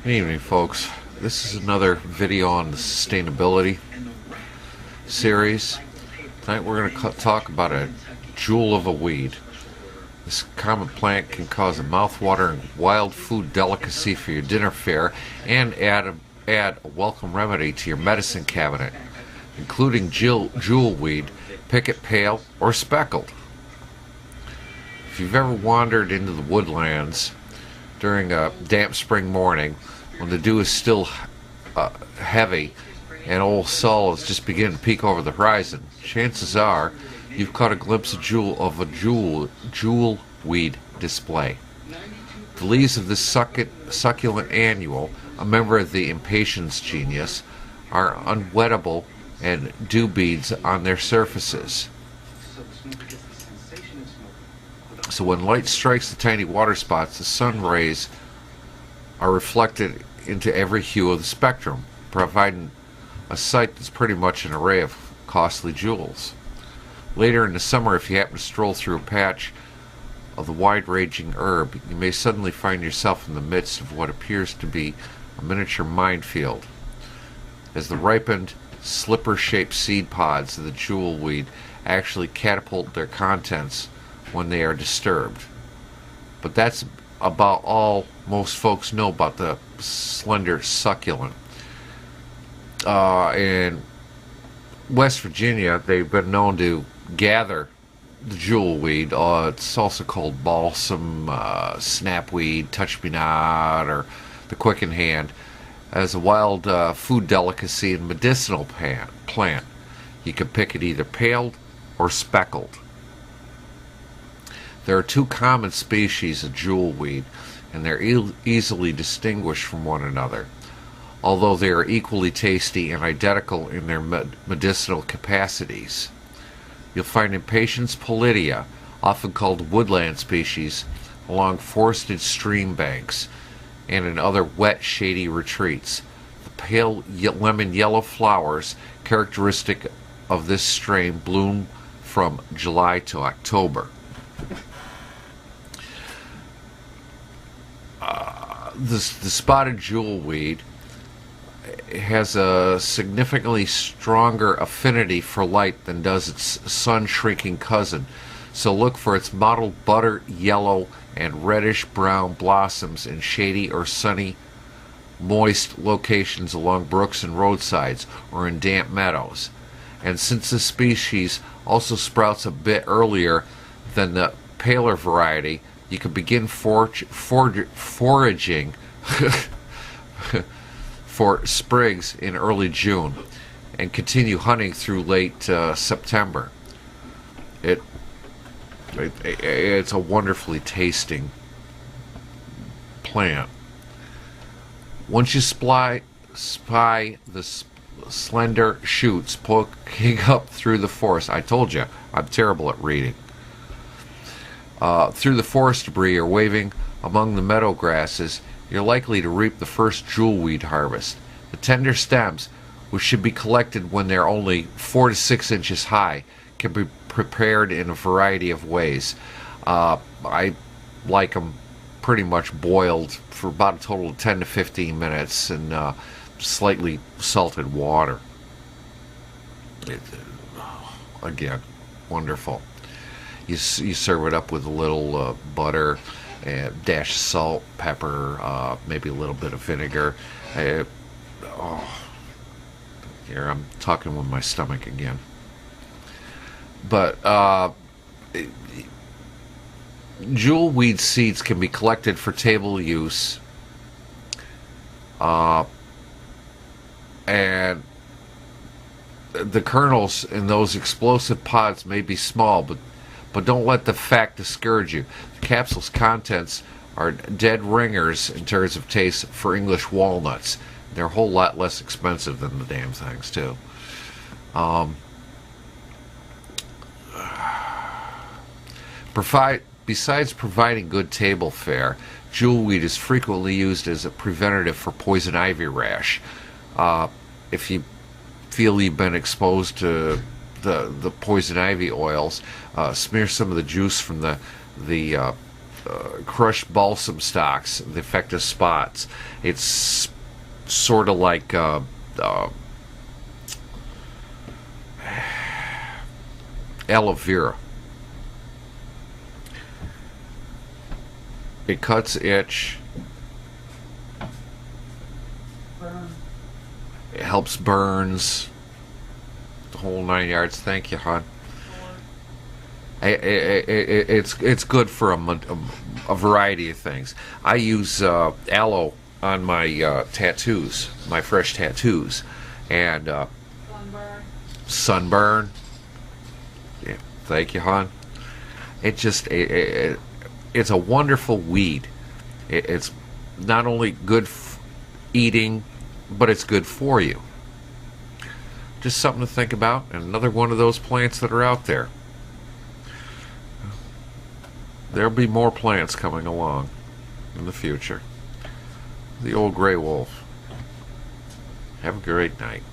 Good evening, folks. This is another video on the sustainability series. Tonight we're going to talk about a jewel of a weed. This common plant can cause a mouth-watering wild food delicacy for your dinner fare and add a welcome remedy to your medicine cabinet, including jewelweed, picket pale, or speckled. If you've ever wandered into the woodlands during a damp spring morning when the dew is still heavy and old sol is just beginning to peek over the horizon, chances are you've caught a glimpse of jewelweed display. The leaves of this succulent annual, a member of the impatiens genus, are unwettable and dew beads on their surfaces. So when light strikes the tiny water spots, the sun rays are reflected into every hue of the spectrum, providing a sight that's pretty much an array of costly jewels. Later in the summer, if you happen to stroll through a patch of the wide-ranging herb, you may suddenly find yourself in the midst of what appears to be a miniature minefield, as the ripened, slipper-shaped seed pods of the jewelweed actually catapult their contents when they are disturbed. But that's about all most folks know about the slender succulent. In West Virginia, they've been known to gather the jewelweed. It's also called balsam, snapweed, touch-me-not, or the quicken hand, as a wild food delicacy and medicinal plant. You can pick it either paled or speckled. There are two common species of jewelweed, and they're easily distinguished from one another, although they are equally tasty and identical in their medicinal capacities. You'll find impatiens pallidea, often called woodland species, along forested stream banks and in other wet, shady retreats. The pale lemon yellow flowers characteristic of this strain bloom from July to October. The spotted jewelweed has a significantly stronger affinity for light than does its sun-shrinking cousin, so look for its mottled butter yellow and reddish-brown blossoms in shady or sunny, moist locations along brooks and roadsides or in damp meadows. And since this species also sprouts a bit earlier than the paler variety, you can begin foraging for sprigs in early June and continue hunting through late September. It's a wonderfully tasting plant. Once you spy the slender shoots poking up through the forest, I told you, I'm terrible at reading, through the forest debris or waving among the meadow grasses, you're likely to reap the first jewelweed harvest. The tender stems, which should be collected when they're only 4 to 6 inches high, can be prepared in a variety of ways. I like them pretty much boiled for about a total of 10 to 15 minutes in slightly salted water. Again, wonderful. You serve it up with a little butter, a dash of salt, pepper, maybe a little bit of vinegar. Here, I'm talking with my stomach again. But jewelweed seeds can be collected for table use, and the kernels in those explosive pods may be small, but don't let the fact discourage you. The capsule's contents are dead ringers in terms of taste for English walnuts. They're a whole lot less expensive than the damn things, too. Besides providing good table fare, jewelweed is frequently used as a preventative for poison ivy rash. If you feel you've been exposed to the poison ivy oils, smear some of the juice from the crushed balsam stalks, the effective spots. It's sort of like aloe vera. It cuts itch. It helps burns. The whole 9 yards. Thank you, hon. It's good for a variety of things. I use aloe on my tattoos, my fresh tattoos, and sunburn. Yeah, thank you, hon. It just it's a wonderful weed. It's not only good eating, but it's good for you. Just something to think about, and another one of those plants that are out there. There'll be more plants coming along in the future. The old gray wolf. Have a great night.